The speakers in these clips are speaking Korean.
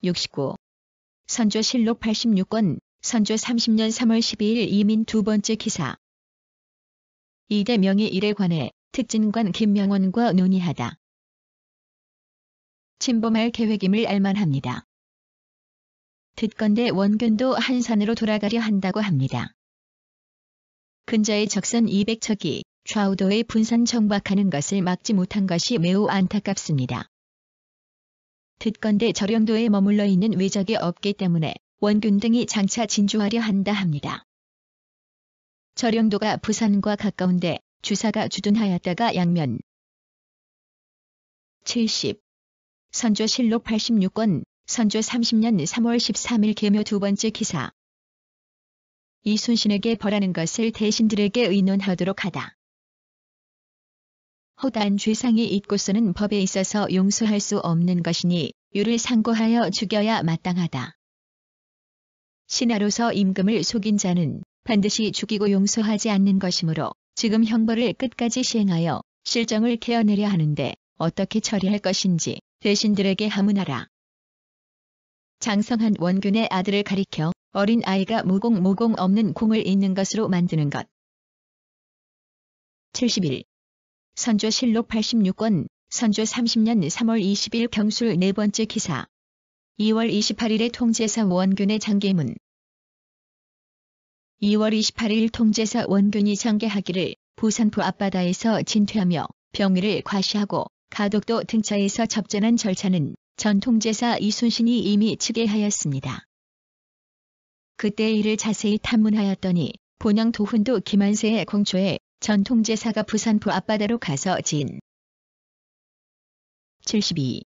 69. 선조실록 86권, 선조 30년 3월 12일 이민 두 번째 기사. 이대 명의 일에 관해 특진관 김명원과 논의하다. 침범할 계획임을 알만합니다. 듣건대 원균도 한산으로 돌아가려 한다고 합니다. 근자의 적선 200척이 좌우도의 분산 정박하는 것을 막지 못한 것이 매우 안타깝습니다. 듣건대 저령도에 머물러 있는 외적이 없기 때문에 원균 등이 장차 진주하려 한다 합니다. 저령도가 부산과 가까운데 주사가 주둔하였다가 양면. 70. 선조실록 86권, 선조 30년 3월 13일 계묘 두 번째 기사. 이순신에게 벌하는 것을 대신들에게 의논하도록 하다. 허다한 죄상이 있고서는 법에 있어서 용서할 수 없는 것이니 유를 상고하여 죽여야 마땅하다. 신하로서 임금을 속인 자는 반드시 죽이고 용서하지 않는 것이므로 지금 형벌을 끝까지 시행하여 실정을 케어내려 하는데 어떻게 처리할 것인지 대신들에게 하문하라. 장성한 원균의 아들을 가리켜 어린 아이가 무공 없는 공을 잇는 것으로 만드는 것. 71. 선조실록 86권, 선조 30년 3월 20일 경술 네 번째 기사. 2월 28일에 통제사 원균의 장계문. 2월 28일 통제사 원균이 장계하기를 부산포 앞바다에서 진퇴하며 병위를 과시하고 가덕도 등차에서 접전한 절차는 전 통제사 이순신이 이미 측계하였습니다. 그때의 일을 자세히 탐문하였더니 본영 도훈도 김한세의 공초에 전 통제사가 부산포 앞바다로 가서 진. 72.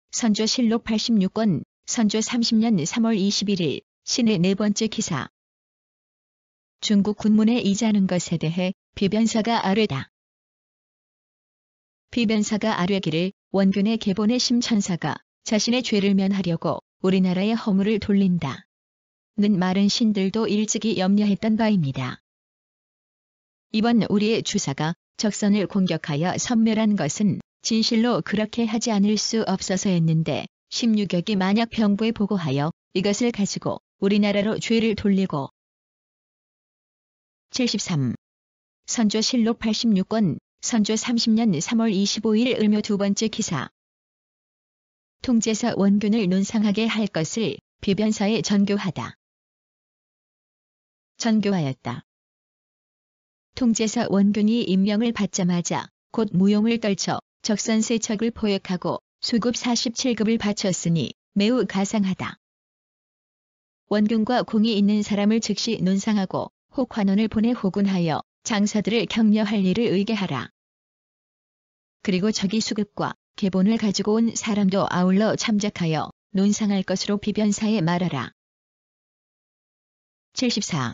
선조실록 86권, 선조 30년 3월 21일 신의 네 번째 기사. 중국 군문에 이자는 것에 대해 비변사가 아뢰다. 비변사가 아뢰기를 원균의 계본의 심천사가 자신의 죄를 면하려고 우리나라의 허물을 돌린다. 는 말은 신들도 일찍이 염려했던 바입니다. 이번 우리의 주사가 적선을 공격하여 섬멸한 것은 진실로 그렇게 하지 않을 수 없어서였는데 16격이 만약 병부에 보고하여 이것을 가지고 우리나라로 죄를 돌리고. 73. 선조실록 86권, 선조 30년 3월 25일 을묘 두 번째 기사. 통제사 원균을 논상하게 할 것을 비변사에 전교하다. 전교하였다. 통제사 원균이 임명을 받자마자 곧 무용을 떨쳐 적선 세척을 포획하고 수급 47급을 바쳤으니 매우 가상하다. 원균과 공이 있는 사람을 즉시 논상하고 혹환원을 보내 호군하여 장사들을 격려할 일을 의계하라. 그리고 저기 수급과 계본을 가지고 온 사람도 아울러 참작하여 논상할 것으로 비변사에 말하라. 74.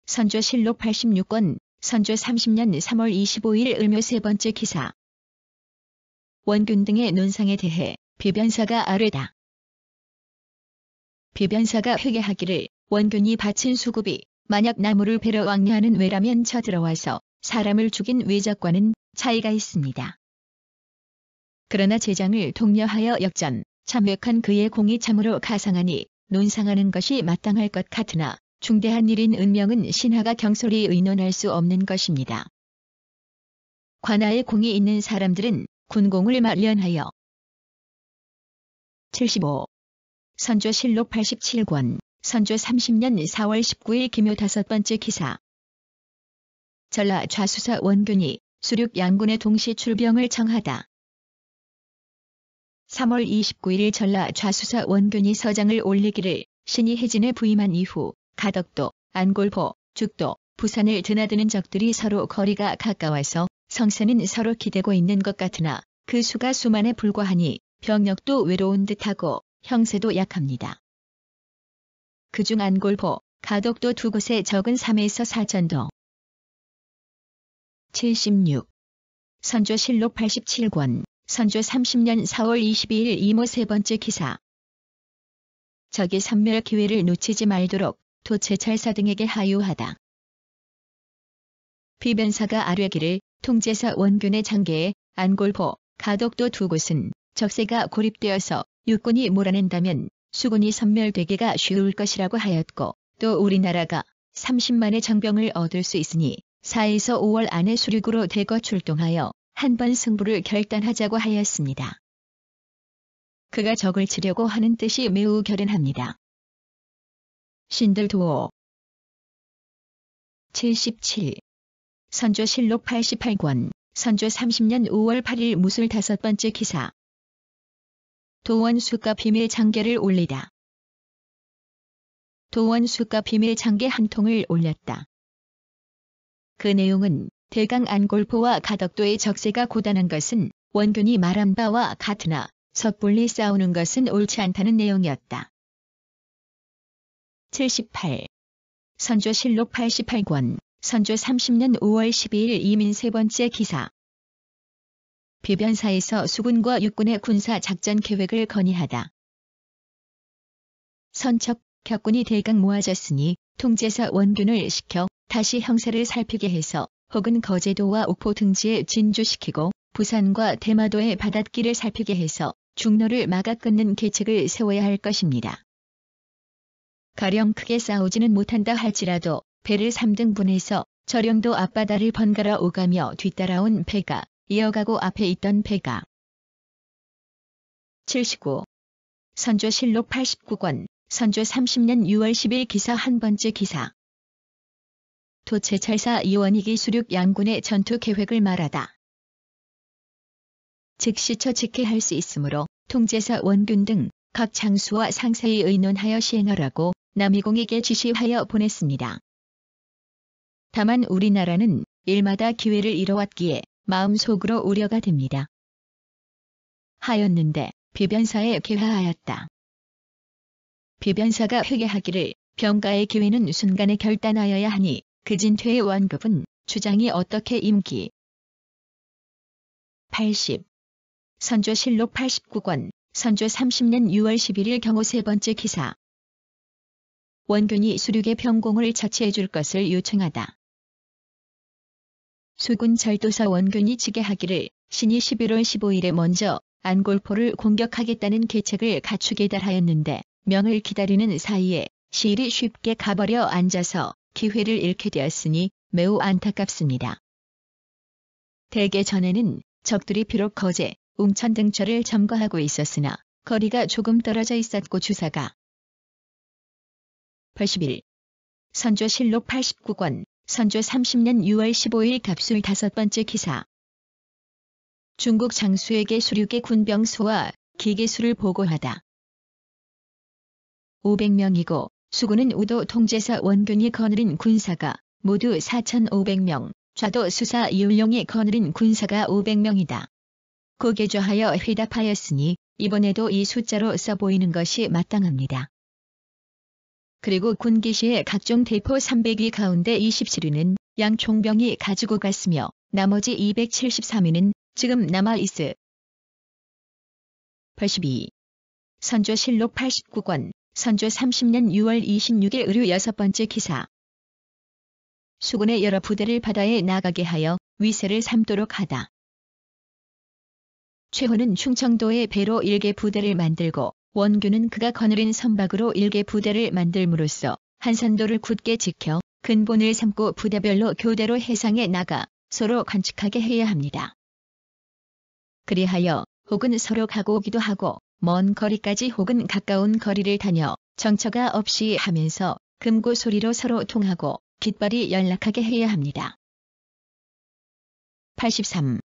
선조실록 86권, 선조 30년 3월 25일 을묘 세 번째 기사. 원균 등의 논상에 대해 비변사가 아뢰다. 비변사가 회개하기를 원균이 바친 수급이 만약 나무를 베러 왕래하는 외라면 쳐들어와서 사람을 죽인 외적과는 차이가 있습니다. 그러나 재장을 독려하여 역전, 참획한 그의 공이 참으로 가상하니 논상하는 것이 마땅할 것 같으나 중대한 일인 은명은 신하가 경솔히 의논할 수 없는 것입니다. 관아에 공이 있는 사람들은 군공을 마련하여. 75. 선조실록 87권, 선조 30년 4월 19일 기묘 다섯 번째 기사. 전라 좌수사 원균이 수륙 양군의 동시 출병을 청하다. 3월 29일 전라 좌수사 원균이 서장을 올리기를 신이 해진에 부임한 이후 가덕도, 안골포, 죽도, 부산을 드나드는 적들이 서로 거리가 가까워서 성세는 서로 기대고 있는 것 같으나 그 수가 수만에 불과하니 병력도 외로운 듯하고 형세도 약합니다. 그중 안골포, 가덕도 두 곳에 적은 3에서 4천도. 76. 선조실록 87권, 선조 30년 4월 22일 이모 세 번째 기사. 적이 섬멸 기회를 놓치지 말도록 도채찰사 등에게 하유하다. 비변사가 아뢰기를 통제사 원균의 장계에 안골포, 가덕도 두 곳은 적세가 고립되어서 육군이 몰아낸다면 수군이 섬멸되기가 쉬울 것이라고 하였고 또 우리나라가 30만의 장병을 얻을 수 있으니 4에서 5월 안에 수륙으로 대거 출동하여 한번 승부를 결단하자고 하였습니다. 그가 적을 치려고 하는 뜻이 매우 결연합니다. 신들도어 77. 선조실록 88권, 선조 30년 5월 8일 무술 5번째 기사. 도원수가 비밀 장계를 올리다. 도원수가 비밀 장계 한 통을 올렸다. 그 내용은 대강 안골포와 가덕도의 적세가 고단한 것은 원균이 말한 바와 같으나 섣불리 싸우는 것은 옳지 않다는 내용이었다. 78. 선조실록 88권, 선조 30년 5월 12일 이민 3번째 기사. 비변사에서 수군과 육군의 군사 작전 계획을 건의하다. 선척, 격군이 대강 모아졌으니 통제사 원균을 시켜 다시 형세를 살피게 해서 혹은 거제도와 옥포 등지에 진주시키고 부산과 대마도의 바닷길을 살피게 해서 중로를 막아 끊는 계책을 세워야 할 것입니다. 가령 크게 싸우지는 못한다 할지라도 배를 3등분해서 저령도 앞바다를 번갈아 오가며 뒤따라온 배가 이어가고 앞에 있던 배가 79. 선조실록 89권, 선조 30년 6월 10일 기사 한 번째 기사. 도채찰사 이원익이 수륙 양군의 전투 계획을 말하다. 즉시 처직해할 수 있으므로 통제사 원균 등 각 장수와 상세히 의논하여 시행하라고 남이공에게 지시하여 보냈습니다. 다만 우리나라는 일마다 기회를 잃어왔기에 마음속으로 우려가 됩니다. 하였는데 비변사에 개하하였다. 비변사가 회개하기를 병가의 기회는 순간에 결단하여야 하니 그 진퇴의 완급은 주장이 어떻게 임기. 80. 선조실록 89권, 선조 30년 6월 11일 경호 3번째 기사. 원균이 수륙의 병공을 자치해 줄 것을 요청하다. 수군 절도사 원균이 지게하기를 신이 11월 15일에 먼저 안골포를 공격하겠다는 계책을 갖추게 달하였는데 명을 기다리는 사이에 시일이 쉽게 가버려 앉아서 기회를 잃게 되었으니 매우 안타깝습니다. 대개 전에는 적들이 비록 거제, 웅천 등처를 점거하고 있었으나 거리가 조금 떨어져 있었고 주사가 81. 선조실록 89권, 선조 30년 6월 15일 갑술 5번째 기사. 중국 장수에게 수륙의 군병수와 기계수를 보고하다. 500명이고 수군은 우도 통제사 원균이 거느린 군사가 모두 4,500명, 좌도 수사 이율룡이 거느린 군사가 500명이다. 고개좌하여 회답하였으니 이번에도 이 숫자로 써보이는 것이 마땅합니다. 그리고 군기시의 각종 대포 300위 가운데 27위는 양 총병이 가지고 갔으며 나머지 273위는 지금 남아있으. 82. 선조실록 89권, 선조 30년 6월 26일 의류 6번째 기사. 수군의 여러 부대를 바다에 나가게 하여 위세를 삼도록 하다. 최호는 충청도에 배로 1개 부대를 만들고 원균은 그가 거느린 선박으로 1개 부대를 만들므로써 한산도를 굳게 지켜 근본을 삼고 부대별로 교대로 해상에 나가 서로 관측하게 해야 합니다. 그리하여 혹은 서로 가고 오기도 하고 먼 거리까지 혹은 가까운 거리를 다녀 정처가 없이 하면서 금고 소리로 서로 통하고 깃발이 연락하게 해야 합니다. 83.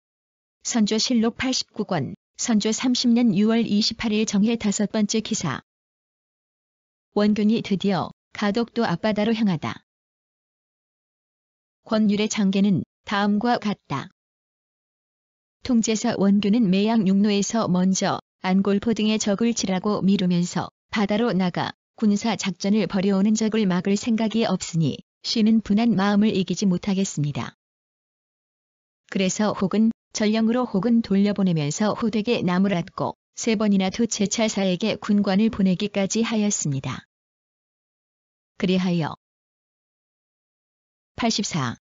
선조실록 89권, 선조 30년 6월 28일 정해 5번째 기사. 원균이 드디어 가덕도 앞바다로 향하다. 권율의 장계는 다음과 같다. 통제사 원균은 매양 육로에서 먼저 안골포 등의 적을 치라고 미루면서 바다로 나가 군사 작전을 벌여오는 적을 막을 생각이 없으니 시는 분한 마음을 이기지 못하겠습니다. 그래서 혹은 전령으로 혹은 돌려보내면서 호되게 나무랐고 3번이나 도채찰사에게 군관을 보내기까지 하였습니다. 그리하여 84.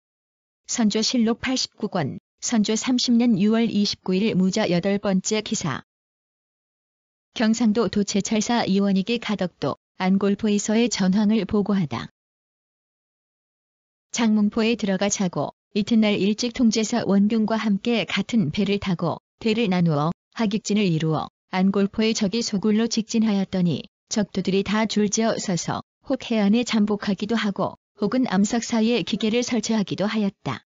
선조실록 89권, 선조 30년 6월 29일 무자 8번째 기사. 경상도 도채찰사 이원익의 가덕도 안골포에서의 전황을 보고하다. 장문포에 들어가 자고 이튿날 일찍 통제사 원균과 함께 같은 배를 타고 대를 나누어 하객진을 이루어 안골포의 적이 소굴로 직진하였더니 적도들이 다 줄지어 서서 혹 해안에 잠복하기도 하고 혹은 암석 사이에 기계를 설치하기도 하였다.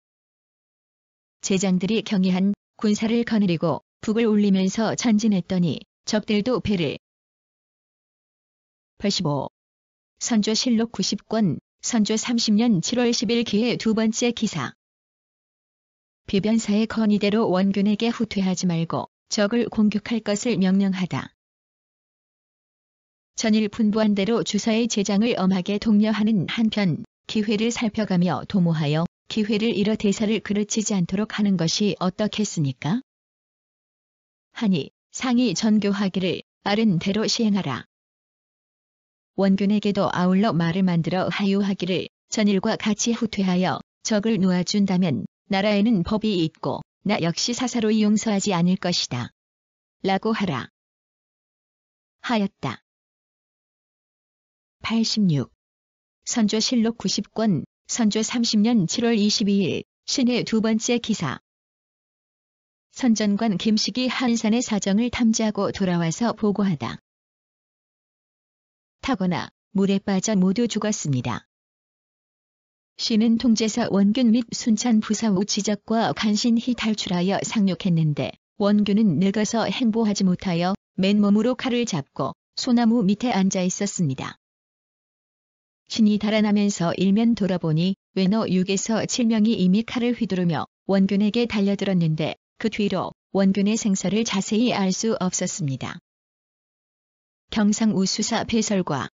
제장들이 경의한 군사를 거느리고 북을 울리면서 전진했더니 적들도 배를 85. 선조실록 90권 선조 30년 7월 10일 기해 두 번째 기사. 비변사의 건의대로 원균에게 후퇴하지 말고 적을 공격할 것을 명령하다. 전일 분부한 대로 주사의 제장을 엄하게 독려하는 한편 기회를 살펴가며 도모하여 기회를 잃어 대사를 그르치지 않도록 하는 것이 어떻겠습니까? 하니 상이 전교하기를 아른 대로 시행하라. 원균에게도 아울러 말을 만들어 하유하기를 전일과 같이 후퇴하여 적을 놓아준다면 나라에는 법이 있고 나 역시 사사로이 용서하지 않을 것이다. 라고 하라. 하였다. 86. 선조실록 90권 선조 30년 7월 22일 신해 두 번째 기사. 선전관 김식이 한산의 사정을 탐지하고 돌아와서 보고하다. 타거나 물에 빠져 모두 죽었습니다. 시는 통제사 원균 및 순찬 부사 우치적과 간신히 탈출하여 상륙했는데 원균은 늙어서 행보하지 못하여 맨몸으로 칼을 잡고 소나무 밑에 앉아 있었습니다. 신이 달아나면서 일면 돌아보니 외노 6에서 7명이 이미 칼을 휘두르며 원균에게 달려들었는데 그 뒤로 원균의 생사를 자세히 알 수 없었습니다. 경상우수사 배설과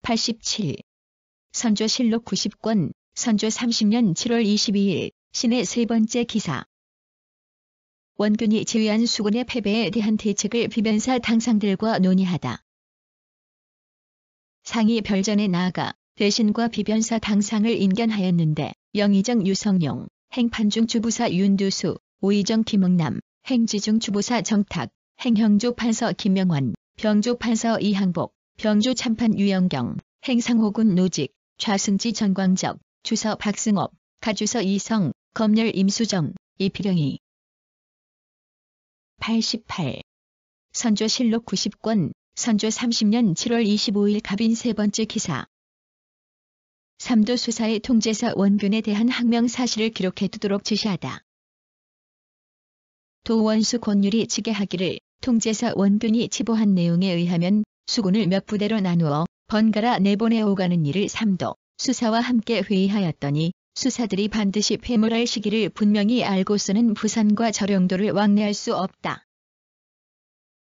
87. 선조실록 90권 선조 30년 7월 22일 신의 세 번째 기사. 원균이 지휘한 수군의 패배에 대한 대책을 비변사 당상들과 논의하다. 상이 별전에 나아가 대신과 비변사 당상을 인견하였는데 영의정 유성룡, 행판중 주부사 윤두수, 오의정 김응남, 행지중 주부사 정탁, 행형조 판서 김명환, 병조 판서 이항복, 병조 참판 유영경, 행상호군 노직, 좌승지 전광적, 주서 박승업, 가주서 이성, 검열 임수정, 이필영이. 88. 선조실록 90권 선조 30년 7월 25일 갑인 세 번째 기사. 삼도수사의 통제사 원균에 대한 항명 사실을 기록해 두도록 지시하다. 도원수 권율이 지게하기를 통제사 원균이 치보한 내용에 의하면 수군을 몇 부대로 나누어 번갈아 내보내 오가는 일을 삼도 수사와 함께 회의하였더니 수사들이 반드시 회물할 시기를 분명히 알고서는 부산과 저령도를 왕래할 수 없다.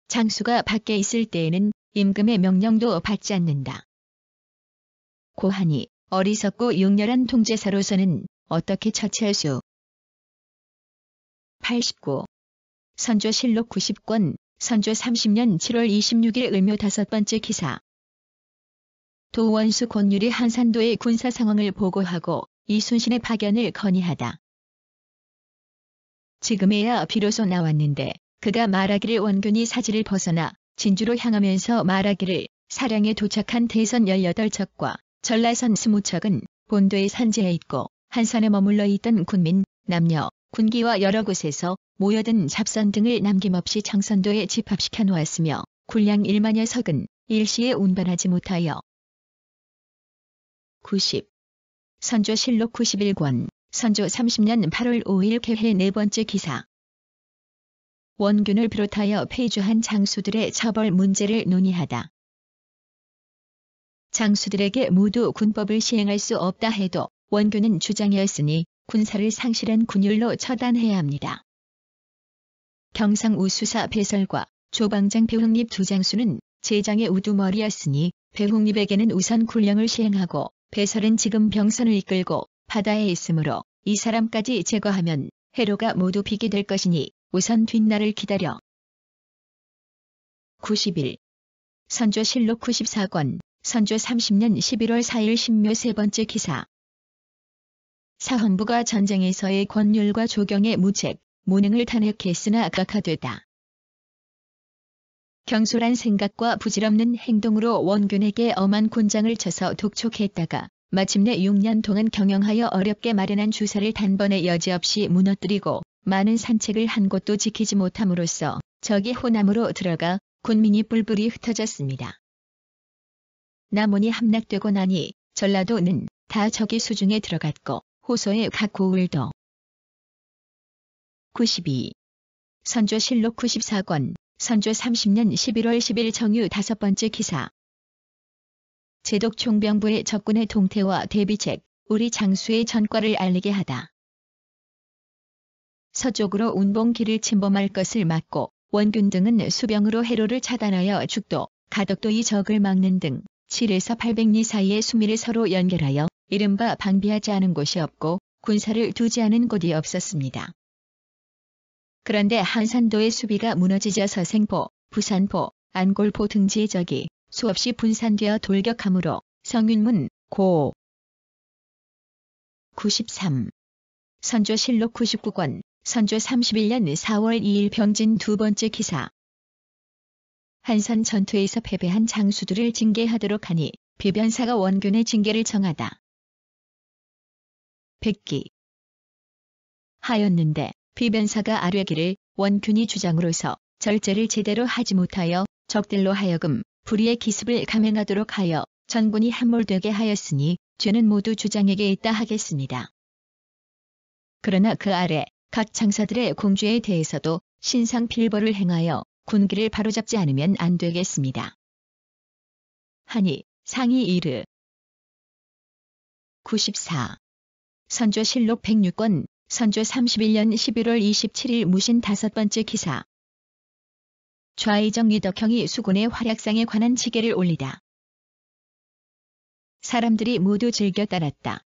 장수가 밖에 있을 때에는 임금의 명령도 받지 않는다. 고하니 어리석고 용렬한 통제사로서는 어떻게 처치할 수. 89. 선조실록 90권 선조 30년 7월 26일 을묘 다섯 번째 기사. 도원수 권율이 한산도의 군사 상황을 보고하고 이순신의 파견을 건의하다. 지금에야 비로소 나왔는데 그가 말하기를 원균이 사지를 벗어나 진주로 향하면서 말하기를 사량에 도착한 대선 18척과 전라선 20척은 본도의 산지에 있고 한산에 머물러 있던 군민, 남녀, 군기와 여러 곳에서 모여든 잡선 등을 남김없이 청선도에 집합시켜 놓았으며 군량 1만여 석은 일시에 운반하지 못하여 90. 선조실록 91권 선조 30년 8월 5일 개회 네 번째 기사. 원균을 비롯하여 폐주한 장수들의 처벌 문제를 논의하다. 장수들에게 모두 군법을 시행할 수 없다 해도 원균은 주장이었으니 군사를 상실한 군율로 처단해야 합니다. 경상우수사 배설과 조방장 배홍립 두 장수는 제장의 우두머리였으니 배홍립에게는 우선 군령을 시행하고 배설은 지금 병선을 이끌고 바다에 있으므로 이 사람까지 제거하면 해로가 모두 비게 될 것이니 우선 뒷날을 기다려. 91. 선조실록 94권 선조 30년 11월 4일 신묘 세 번째 기사. 사헌부가 전쟁에서의 권율과 조경의 무책, 무능을 탄핵했으나 각하되다. 경솔한 생각과 부질없는 행동으로 원균에게 엄한 곤장을 쳐서 독촉했다가 마침내 6년 동안 경영하여 어렵게 마련한 주사를 단번에 여지없이 무너뜨리고 많은 산책을 한 곳도 지키지 못함으로써 적이 호남으로 들어가 군민이 뿔뿔이 흩어졌습니다. 남원이 함락되고 나니 전라도는 다 적의 수중에 들어갔고 호소의 각 고을도 92. 선조실록 94권 선조 30년 11월 10일 정유 5번째 기사. 제독총병부의 적군의 동태와 대비책, 우리 장수의 전과를 알리게 하다. 서쪽으로 운봉길을 침범할 것을 막고 원균 등은 수병으로 해로를 차단하여 죽도, 가덕도 이 적을 막는 등 7에서 800리 사이의 수미를 서로 연결하여 이른바 방비하지 않은 곳이 없고 군사를 두지 않은 곳이 없었습니다. 그런데 한산도의 수비가 무너지자 서생포, 부산포, 안골포 등지의 적이 수없이 분산되어 돌격하므로 성윤문, 고 93. 선조실록 99권, 선조 31년 4월 2일 병진 2번째 기사. 한산 전투에서 패배한 장수들을 징계하도록 하니 비변사가 원균의 징계를 정하다. 백기. 하였는데 비변사가 아뢰기를 원균이 주장으로서 절제를 제대로 하지 못하여 적들로 하여금 불의의 기습을 감행하도록 하여 전군이 함몰되게 하였으니 죄는 모두 주장에게 있다 하겠습니다. 그러나 그 아래 각 장사들의 공주에 대해서도 신상필벌을 행하여 군기를 바로잡지 않으면 안 되겠습니다. 하니 상이 이르 94. 선조실록 106권 선조 31년 11월 27일 무신 5번째 기사. 좌의정 유덕형이 수군의 활약상에 관한 지계를 올리다. 사람들이 모두 즐겨 따랐다.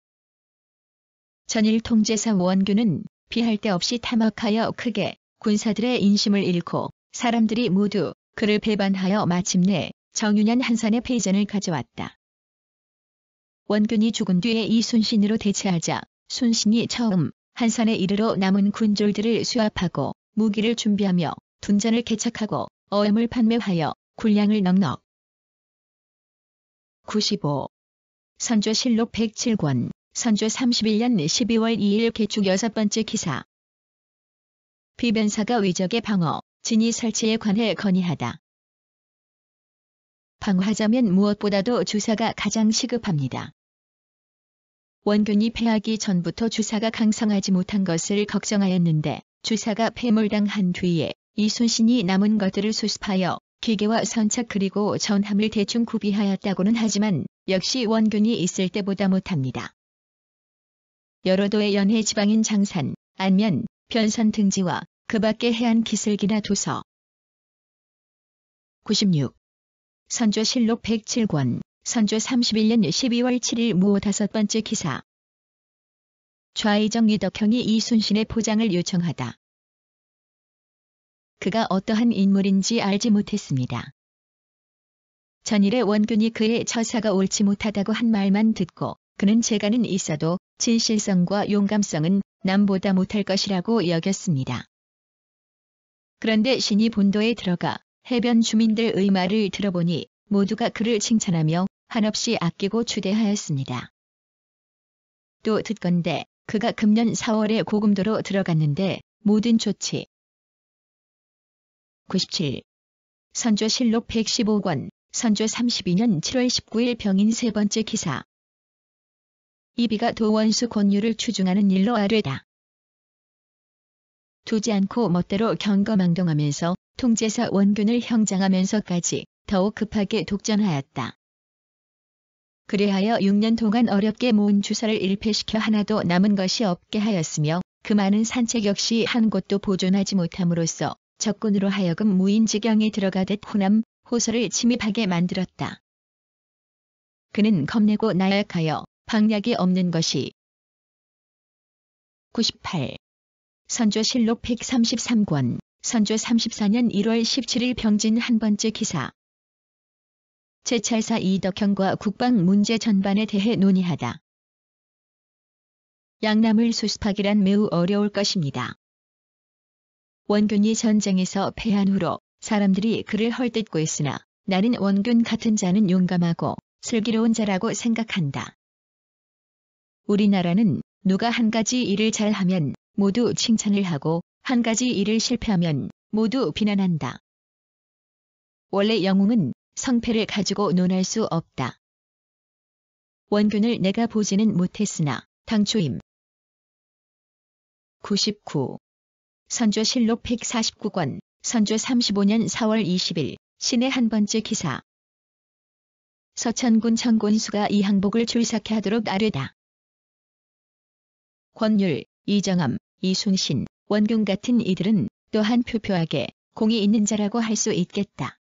전일 통제사 원균은 피할 데 없이 탐욕하여 크게 군사들의 인심을 잃고 사람들이 모두 그를 배반하여 마침내 정윤현 한산의 패전을 가져왔다. 원균이 죽은 뒤에 이순신으로 대체하자 순신이 처음 한산에 이르러 남은 군졸들을 수합하고 무기를 준비하며 둔전을 개척하고 어음을 판매하여 군량을 넉넉 95. 선조실록 107권 선조 31년 12월 2일 개축 6번째 기사. 비변사가 외적의 방어, 진위 설치에 관해 건의하다. 방어하자면 무엇보다도 주사가 가장 시급합니다. 원균이 패하기 전부터 주사가 강성하지 못한 것을 걱정하였는데 주사가 패몰당한 뒤에 이순신이 남은 것들을 수습하여 기계와 선착 그리고 전함을 대충 구비하였다고는 하지만 역시 원균이 있을 때보다 못합니다. 여러 도의 연해 지방인 장산, 안면, 변선 등지와 그 밖의 해안 기슭이나 도서 96. 선조실록 107권 선조 31년 12월 7일 무오 5번째 기사. 좌의정 유덕형이 이순신의 포장을 요청하다. 그가 어떠한 인물인지 알지 못했습니다. 전일에 원균이 그의 처사가 옳지 못하다고 한 말만 듣고 그는 재간은 있어도 진실성과 용감성은 남보다 못할 것이라고 여겼습니다. 그런데 신이 본도에 들어가 해변 주민들의 말을 들어보니 모두가 그를 칭찬하며 한없이 아끼고 추대하였습니다. 또 듣건대 그가 금년 4월에 고금도로 들어갔는데 모든 조치 97. 선조실록 115권 선조 32년 7월 19일 병인 3번째 기사. 이비가 도원수 권유를 추중하는 일로 아뢰다. 두지 않고 멋대로 경거망동하면서 통제사 원균을 형장하면서까지 더욱 급하게 독전하였다. 그리하여 6년 동안 어렵게 모은 주사를 일패시켜 하나도 남은 것이 없게 하였으며 그 많은 산책 역시 한 곳도 보존하지 못함으로써 적군으로 하여금 무인지경에 들어가듯 호남, 호서를 침입하게 만들었다. 그는 겁내고 나약하여 방략이 없는 것이 98. 선조실록 133권 선조 34년 1월 17일 병진 1번째 기사. 제찰사 이덕형과 국방 문제 전반에 대해 논의하다. 양남을 수습하기란 매우 어려울 것입니다. 원균이 전쟁에서 패한 후로 사람들이 그를 헐뜯고 있으나 나는 원균 같은 자는 용감하고 슬기로운 자라고 생각한다. 우리나라는 누가 한 가지 일을 잘하면 모두 칭찬을 하고 한 가지 일을 실패하면 모두 비난한다. 원래 영웅은 성패를 가지고 논할 수 없다. 원균을 내가 보지는 못했으나 당초임. 99. 선조실록 149권, 선조 35년 4월 20일, 신의 한 번째 기사. 서천군 청곤수가 이 항복을 출삭해 하도록 아뢰다. 권율, 이정암, 이순신, 원균 같은 이들은 또한 표표하게 공이 있는 자라고 할 수 있겠다.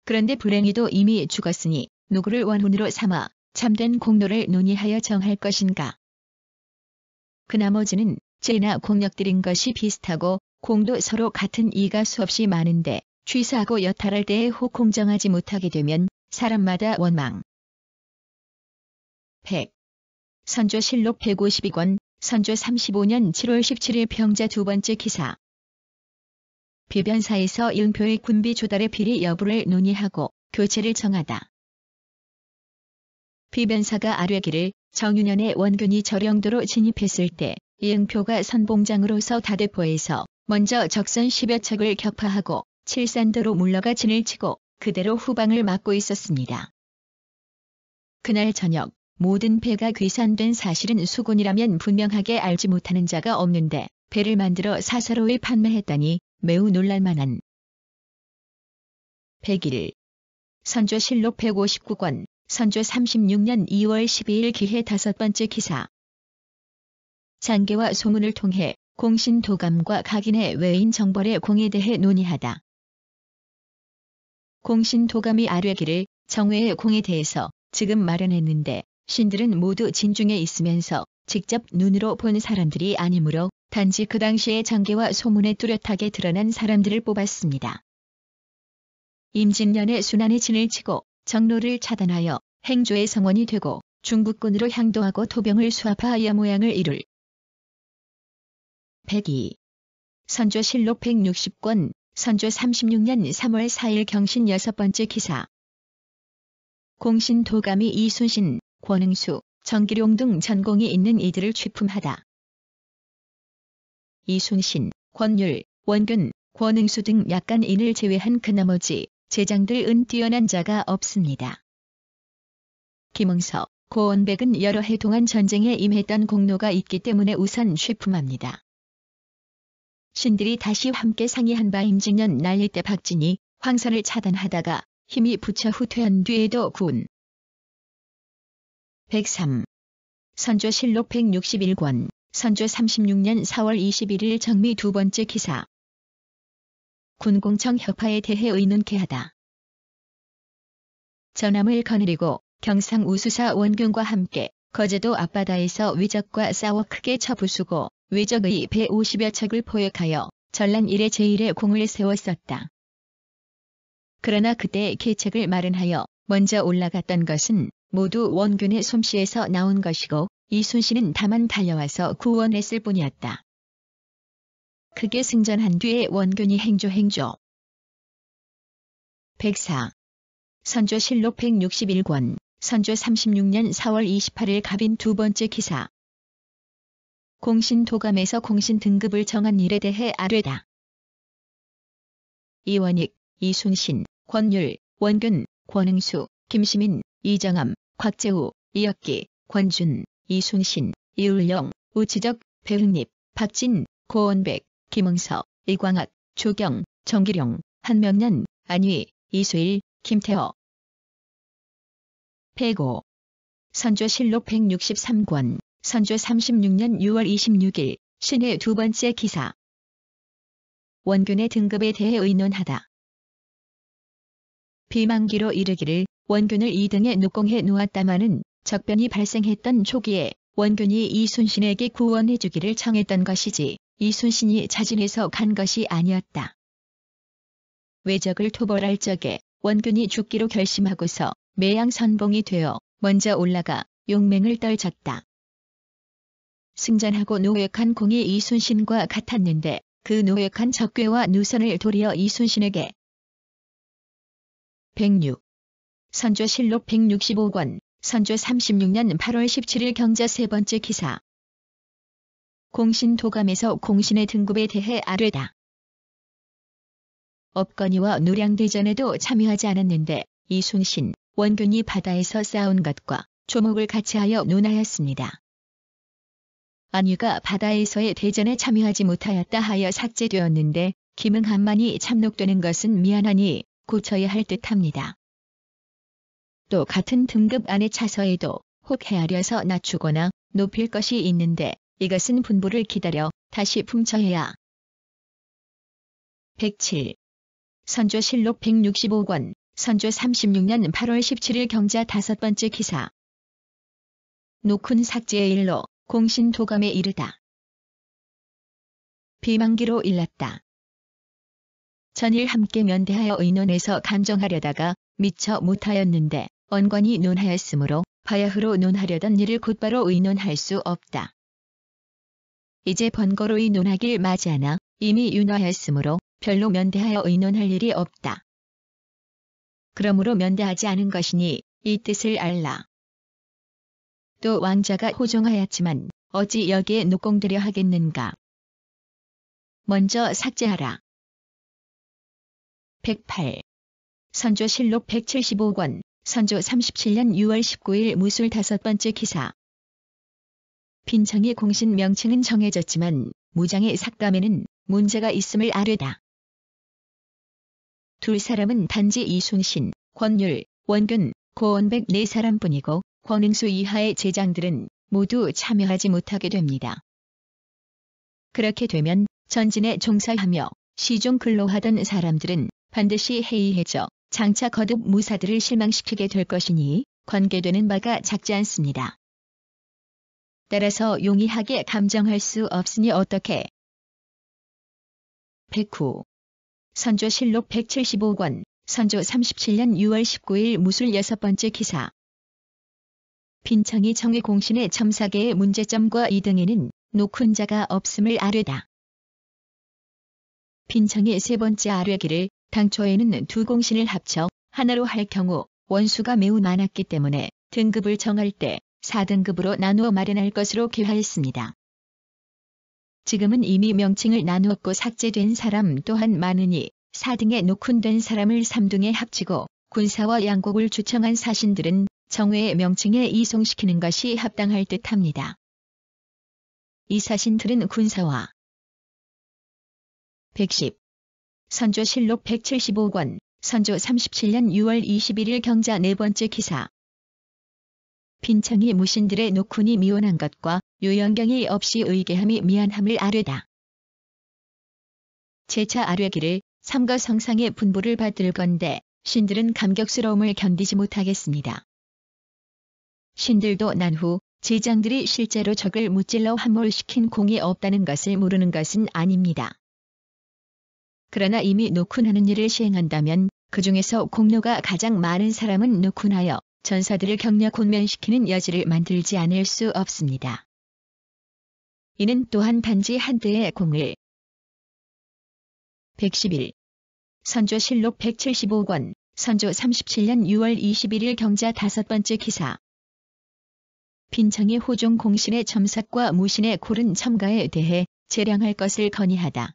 그런데 불행히도 이미 죽었으니 누구를 원훈으로 삼아 참된 공로를 논의하여 정할 것인가. 그 나머지는 죄나 공력들인 것이 비슷하고 공도 서로 같은 이가 수없이 많은데 취사하고 여탈할 때에 혹 공정하지 못하게 되면 사람마다 원망. 100. 선조실록 152권, 선조 35년 7월 17일 평자 두 번째 기사. 비변사에서 일표의 군비 조달의 비리 여부를 논의하고 교체를 정하다. 비변사가 아뢰기를 정유년에 원균이 절영도로 진입했을 때 이응표가 선봉장으로서 다대포에서 먼저 적선 10여 척을 격파하고 칠산도로 물러가 진을 치고 그대로 후방을 막고 있었습니다. 그날 저녁 모든 배가 귀산된 사실은 수군이라면 분명하게 알지 못하는 자가 없는데 배를 만들어 사사로이 판매했다니 매우 놀랄만한. 101. 선조실록 159권, 선조 36년 2월 12일 기해 다섯 번째 기사. 장계와 소문을 통해 공신 도감과 각인의 외인 정벌의 공에 대해 논의하다. 공신 도감이 아뢰기를 정외의 공에 대해서 지금 마련했는데 신들은 모두 진중에 있으면서 직접 눈으로 본 사람들이 아니므로 단지 그 당시의 장계와 소문에 뚜렷하게 드러난 사람들을 뽑았습니다. 임진년에 순환의 진을 치고 정로를 차단하여 행조의 성원이 되고 중국군으로 향도하고 토병을 수합하여 모양을 이룰. 102. 선조실록 160권, 선조 36년 3월 4일 경신 여섯 번째 기사. 공신 도감이 이순신, 권응수, 정기룡 등 전공이 있는 이들을 취품하다. 이순신, 권율, 원균, 권응수 등 약간 인을 제외한 그 나머지 제장들은 뛰어난 자가 없습니다. 김응서, 고원백은 여러 해 동안 전쟁에 임했던 공로가 있기 때문에 우선 취품합니다. 신들이 다시 함께 상의한 바 임진년 난리 때 박진이 황선을 차단하다가 힘이 붙여 후퇴한 뒤에도 군. 103. 선조실록 161권, 선조 36년 4월 21일 정미 두 번째 기사. 군공청 혁파에 대해 의논케 하다. 전함을 거느리고 경상 우수사 원균과 함께 거제도 앞바다에서 위적과 싸워 크게 쳐부수고 위적의 배 50여 척을 포획하여 전란 이래 제1의 공을 세웠었다. 그러나 그때 계책을 마련하여 먼저 올라갔던 것은 모두 원균의 솜씨에서 나온 것이고 이순신은 다만 달려와서 구원했을 뿐이었다. 크게 승전한 뒤에 원균이 행조. 104. 선조실록 161권, 선조 36년 4월 28일 갑인 두 번째 기사. 공신 도감에서 공신 등급을 정한 일에 대해 아뢰다. 이원익, 이순신, 권율, 원균, 권응수, 김시민, 이정암, 곽재우, 이혁기, 권준, 이순신, 이울령, 우치적, 배흥립, 박진, 고원백, 김응서, 이광학, 조경, 정기룡, 한명년, 안휘, 이수일, 김태허. 105. 선조실록 163권, 선조 36년 6월 26일, 신의 두 번째 기사. 원균의 등급에 대해 의논하다. 비만기로 이르기를 원균을 2등에 녹공해 놓았다마는 적변이 발생했던 초기에 원균이 이순신에게 구원해주기를 청했던 것이지 이순신이 자진해서 간 것이 아니었다. 외적을 토벌할 적에 원균이 죽기로 결심하고서 매양선봉이 되어 먼저 올라가 용맹을 떨쳤다. 승전하고 노획한 공이 이순신과 같았는데 그 노획한 적괴와 누선을 도리어 이순신에게 106. 선조실록 165권, 선조 36년 8월 17일 경자 세 번째 기사. 공신 도감에서 공신의 등급에 대해 아뢰다. 업건이와 노량대전에도 참여하지 않았는데 이순신, 원균이 바다에서 싸운 것과 조목을 같이 하여 논하였습니다. 안유가 바다에서의 대전에 참여하지 못하였다 하여 삭제되었는데 김응한만이 참록되는 것은 미안하니 고쳐야 할 듯합니다. 또 같은 등급 안의 차서에도 혹 헤아려서 낮추거나 높일 것이 있는데 이것은 분부를 기다려 다시 품처해야. 107. 선조실록 165권, 선조 36년 8월 17일 경자 다섯 번째 기사. 노큰 삭제의 일로 공신 도감에 이르다. 비만기로 일렀다. 전일 함께 면대하여 의논해서 간정하려다가 미처 못하였는데 언관이 논하였으므로 바야흐로 논하려던 일을 곧바로 의논할 수 없다. 이제 번거로이 논하길 맞이하나 이미 윤화하였으므로 별로 면대하여 의논할 일이 없다. 그러므로 면대하지 않은 것이니 이 뜻을 알라. 또 왕자가 호종하였지만 어찌 여기에 녹공되려 하겠는가. 먼저 삭제하라. 108. 선조실록 175권, 선조 37년 6월 19일 무술 다섯 번째 기사. 빈청이 공신 명칭은 정해졌지만 무장의 삭감에는 문제가 있음을 아뢰다. 둘 사람은 단지 이순신, 권율, 원균, 고원백 네 사람뿐이고 권응수 이하의 제장들은 모두 참여하지 못하게 됩니다. 그렇게 되면 전진에 종사하며 시종 근로하던 사람들은 반드시 해이해져 장차 거듭 무사들을 실망시키게 될 것이니 관계되는 바가 작지 않습니다. 따라서 용이하게 감정할 수 없으니 어떻게. 109. 선조실록 175권, 선조 37년 6월 19일 무술 여섯 번째 기사. 빈청이 정의 공신의 첨사계의 문제점과 이등에는 녹훈 자가 없음을 아뢰다. 빈청이 세 번째 아뢰기를 당초에는 두 공신을 합쳐 하나로 할 경우 원수가 매우 많았기 때문에 등급을 정할 때 4등급으로 나누어 마련할 것으로 계획했습니다. 지금은 이미 명칭을 나누었고 삭제된 사람 또한 많으니 4등에 녹훈된 사람을 3등에 합치고 군사와 양곡을 주청한 사신들은 정회의 명칭에 이송시키는 것이 합당할 듯합니다. 이 사신들은 군사와 110. 선조실록 175권, 선조 37년 6월 21일 경자 네 번째 기사. 빈청이 무신들의 녹훈이 미원한 것과 요연경이 없이 의계함이 미안함을 아뢰다. 제차 아뢰기를 삼가 성상의 분부를 받들 건데 신들은 감격스러움을 견디지 못하겠습니다. 신들도 난 후 제장들이 실제로 적을 무찔러 함몰시킨 공이 없다는 것을 모르는 것은 아닙니다. 그러나 이미 녹훈하는 일을 시행한다면 그 중에서 공로가 가장 많은 사람은 녹훈하여 전사들을 격려 곤면시키는 여지를 만들지 않을 수 없습니다. 이는 또한 단지 한때의 공을. 111. 선조실록 175권, 선조 37년 6월 21일 경자 다섯 번째 기사. 빈청이 호종 공신의 첨삭과 무신의 고른 첨가에 대해 재량할 것을 건의하다.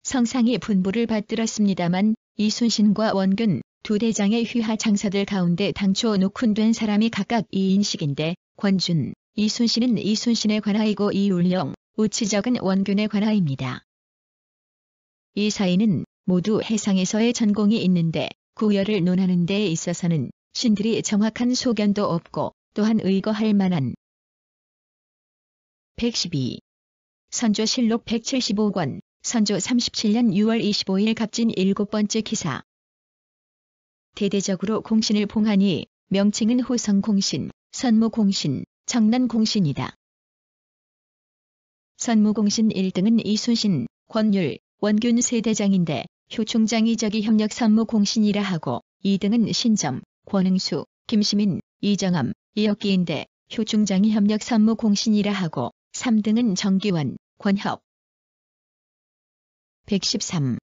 성상이 분부를 받들었습니다만 이순신과 원균 두 대장의 휘하 장사들 가운데 당초 녹훈된 사람이 각각 2인씩인데 권준, 이순신은 이순신에 관하이고 이울령, 우치적은 원균에 관하입니다. 이 사이는 모두 해상에서의 전공이 있는데 구열을 논하는 데에 있어서는 신들이 정확한 소견도 없고 또한 의거할 만한. 112. 선조실록 175권, 선조 37년 6월 25일 갑진 일곱 번째 기사. 대대적으로 공신을 봉하니 명칭은 호성공신, 선무공신, 청난공신이다. 선무공신 1등은 이순신, 권율, 원균 세대장인데 효충장이 저기 협력 선무공신이라 하고 2등은 신점, 권응수, 김시민, 이정암, 이혁기인데 효충장이 협력 선무공신이라 하고 3등은 정기원, 권협, 113.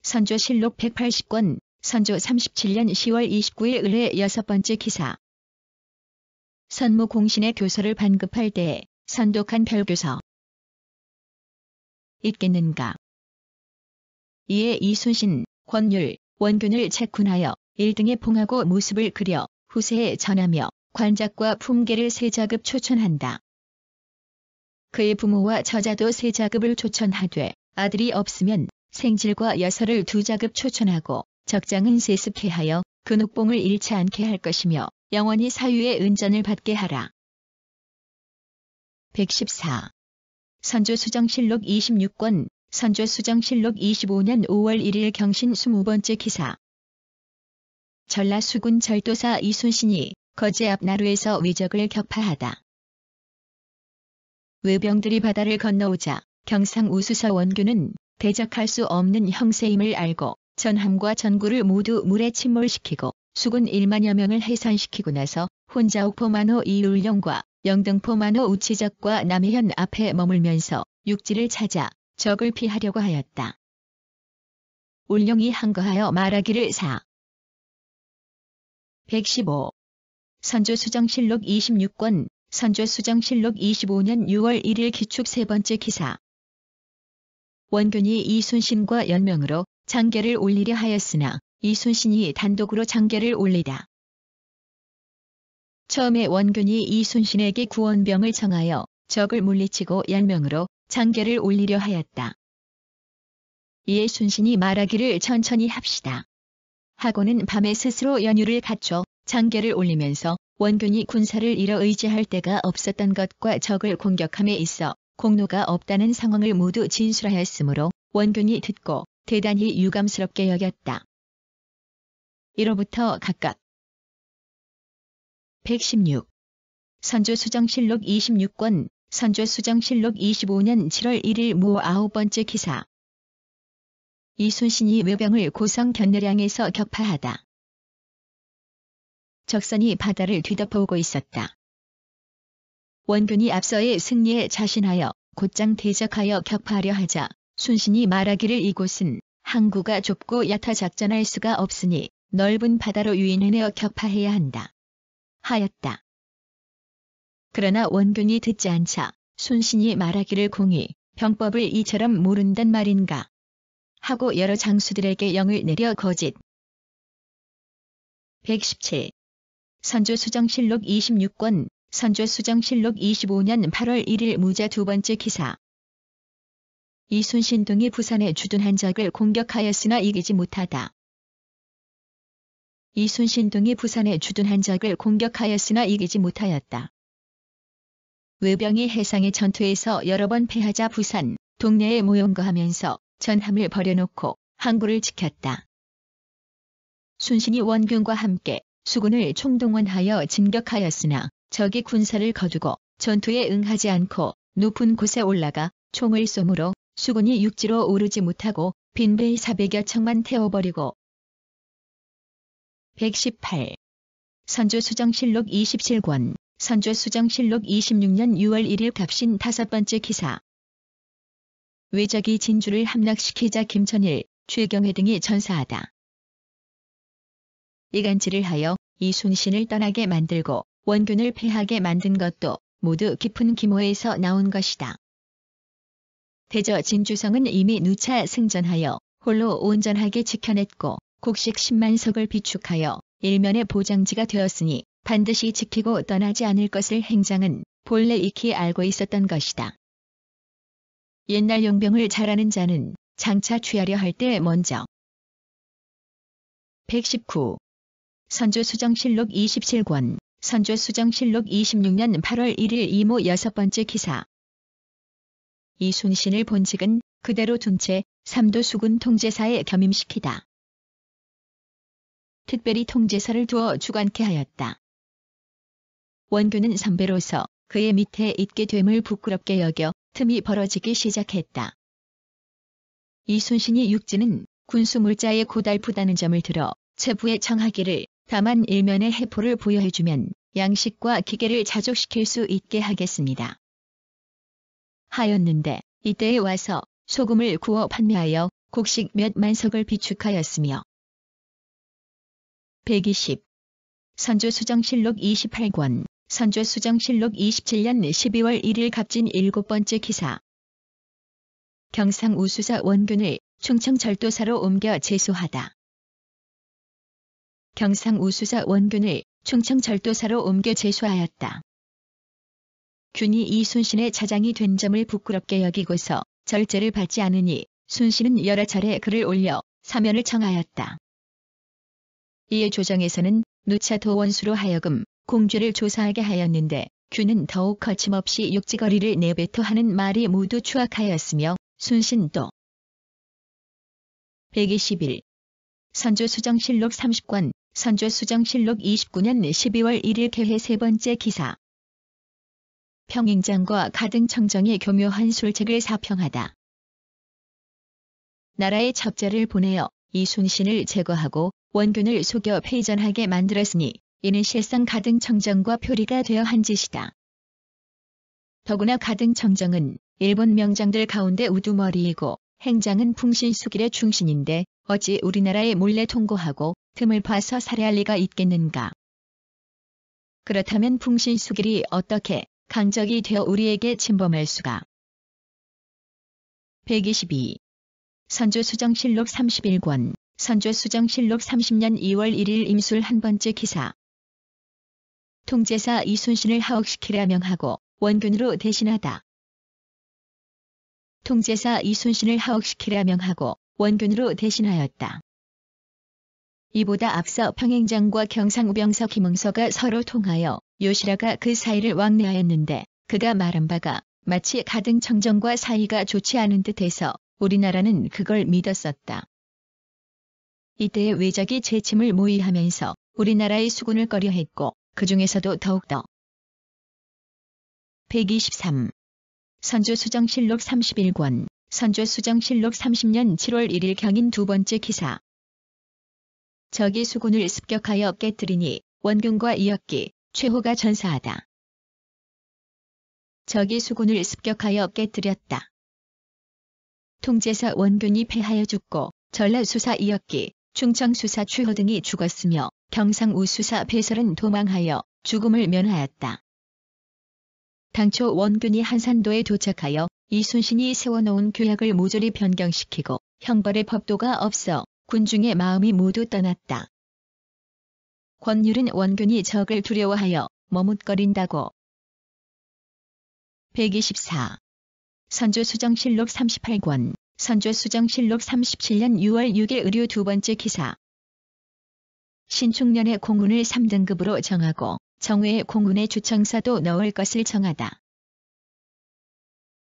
선조실록 180권, 선조 37년 10월 29일 을의 6번째 기사. 선무 공신의 교서를 반급할 때에 선독한 별교서. 있겠는가. 이에 이순신, 권율, 원균을 책군하여 1등에 봉하고 모습을 그려 후세에 전하며 관작과 품계를 세자급 초천한다. 그의 부모와 저자도 세자급을 초천하되 아들이 없으면 생질과 여서를 2자급 초천하고 적장은 세습케 하여 근옥봉을 잃지 않게 할 것이며 영원히 사유의 은전을 받게 하라. 114. 선조수정실록 26권, 선조수정실록 25년 5월 1일 경신 20번째 기사. 전라수군 절도사 이순신이 거제 앞 나루에서 위적을 격파하다. 외병들이 바다를 건너오자 경상 우수서 원균은 대적할 수 없는 형세임을 알고 전함과 전구를 모두 물에 침몰시키고 수군 1만여 명을 해산시키고 나서 혼자 옥포만호 이울령과 영등포만호 우치적과 남해현 앞에 머물면서 육지를 찾아 적을 피하려고 하였다. 울령이 항거하여 말하기를 4. 115. 선조수정실록 26권, 선조수정실록 25년 6월 1일 기축 3번째 기사. 원균이 이순신과 연명으로 장계를 올리려 하였으나 이순신이 단독으로 장계를 올리다. 처음에 원균이 이순신에게 구원병을 정하여 적을 물리치고 연명으로 장계를 올리려 하였다. 이에 순신이 말하기를 천천히 합시다. 하고는 밤에 스스로 연유를 갖춰 장계를 올리면서 원균이 군사를 잃어 의지할 데가 없었던 것과 적을 공격함에 있어 공로가 없다는 상황을 모두 진술하였으므로 원균이 듣고 대단히 유감스럽게 여겼다. 이로부터 각각 116. 선조수정실록 26권, 선조수정실록 25년 7월 1일 모 9번째 기사. 이순신이 외병을 고성 견내량에서 격파하다. 적선이 바다를 뒤덮어오고 있었다. 원균이 앞서의 승리에 자신하여 곧장 대적하여 격파하려 하자 순신이 말하기를 이곳은 항구가 좁고 얕아 작전할 수가 없으니 넓은 바다로 유인해내어 격파해야 한다. 하였다. 그러나 원균이 듣지 않자 순신이 말하기를 공이 병법을 이처럼 모른단 말인가 하고 여러 장수들에게 영을 내려 거짓. 117. 선조수정실록 26권, 선조수정실록 25년 8월 1일 무자 2번째 기사. 이순신 등이 부산에 주둔한 적을 공격하였으나 이기지 못하다. 이순신 등이 부산에 주둔한 적을 공격하였으나 이기지 못하였다. 외병이 해상의 전투에서 여러 번 패하자 부산 동네에 모용거하면서 전함을 버려놓고 항구를 지켰다. 순신이 원균과 함께 수군을 총동원하여 진격하였으나 적이 군사를 거두고 전투에 응하지 않고 높은 곳에 올라가 총을 쏘므로 수군이 육지로 오르지 못하고 빈배 400여 척만 태워버리고 118. 선조수정실록 27권, 선조수정실록 26년 6월 1일 갑신 5번째 기사. 외적이 진주를 함락시키자 김천일, 최경회 등이 전사하다. 이간질을 하여 이순신을 떠나게 만들고 원균을 패하게 만든 것도 모두 깊은 기모에서 나온 것이다. 대저 진주성은 이미 누차 승전하여 홀로 온전하게 지켜냈고 곡식 10만 석을 비축하여 일면의 보장지가 되었으니 반드시 지키고 떠나지 않을 것을 행장은 본래 익히 알고 있었던 것이다. 옛날 용병을 잘하는 자는 장차 취하려 할 때 먼저 119. 선조수정실록 27권, 선조수정실록 26년 8월 1일 이모 6번째 기사. 이순신을 본직은 그대로 둔 채 삼도수군 통제사에 겸임시키다. 특별히 통제사를 두어 주관케 하였다. 원균은 선배로서 그의 밑에 있게 됨을 부끄럽게 여겨 틈이 벌어지기 시작했다. 이순신이 육지는 군수물자에 고달프다는 점을 들어 체부에 청하기를 다만 일면의 해포를 부여해주면 양식과 기계를 자족시킬 수 있게 하겠습니다. 하였는데 이때에 와서 소금을 구워 판매하여 곡식 몇 만석을 비축하였으며 120. 선조수정실록 28권, 선조수정실록 27년 12월 1일 갑진 7번째 기사. 경상우수사 원균을 충청절도사로 옮겨 제소하다. 경상우수사 원균을 충청절도사로 옮겨 제소하였다. 균이 이순신의 차장이 된 점을 부끄럽게 여기고서 절제를 받지 않으니 순신은 여러 차례 글을 올려 사면을 청하였다. 이에 조정에서는 누차 도원수로 하여금 공죄를 조사하게 하였는데 균은 더욱 거침없이 욕지거리를 내뱉어 하는 말이 모두 추악하였으며 순신도 121. 선조수정실록 30권, 선조수정실록 29년 12월 1일 개회 세 번째 기사. 평행장과 가등청정의 교묘한 술책을 사평하다. 나라의 첩자를 보내어 이순신을 제거하고 원균을 속여 패전하게 만들었으니 이는 실상 가등청정과 표리가 되어 한 짓이다. 더구나 가등청정은 일본 명장들 가운데 우두머리이고 행장은 풍신수길의 충신인데 어찌 우리나라에 몰래 통고하고 틈을 봐서 살해할 리가 있겠는가. 그렇다면 풍신수길이 어떻게 강적이 되어 우리에게 침범할 수가. 122. 선조수정실록 31권, 선조수정실록 30년 2월 1일 임술 한 번째 기사. 통제사 이순신을 하옥시키라 명하고 원균으로 대신하다. 통제사 이순신을 하옥시키라 명하고 원균으로 대신하였다. 이보다 앞서 평행장과 경상우병서 김응서가 서로 통하여 요시라가 그 사이를 왕래하였는데 그가 말한 바가 마치 가등청정과 사이가 좋지 않은 듯해서 우리나라는 그걸 믿었었다. 이때의 외적이 재침을 모의하면서 우리나라의 수군을 꺼려했고 그 중에서도 더욱더 123. 선조수정실록 31권, 선조수정실록 30년 7월 1일 경인 두 번째 기사. 적이 수군을 습격하여 깨뜨리니 원균과 이었기, 최호가 전사하다. 적이 수군을 습격하여 깨뜨렸다. 통제사 원균이 패하여 죽고 전라수사 이었기, 충청수사 최호 등이 죽었으며 경상우수사 배설은 도망하여 죽음을 면하였다. 당초 원균이 한산도에 도착하여 이순신이 세워놓은 규약을 모조리 변경시키고 형벌의 법도가 없어 군중의 마음이 모두 떠났다. 권율은 원균이 적을 두려워하여 머뭇거린다고. 124. 선조수정실록 38권, 선조수정실록 37년 6월 6일 의류 두 번째 기사. 신축년의 공훈을 3등급으로 정하고 정회의 공훈의 주청사도 넣을 것을 정하다.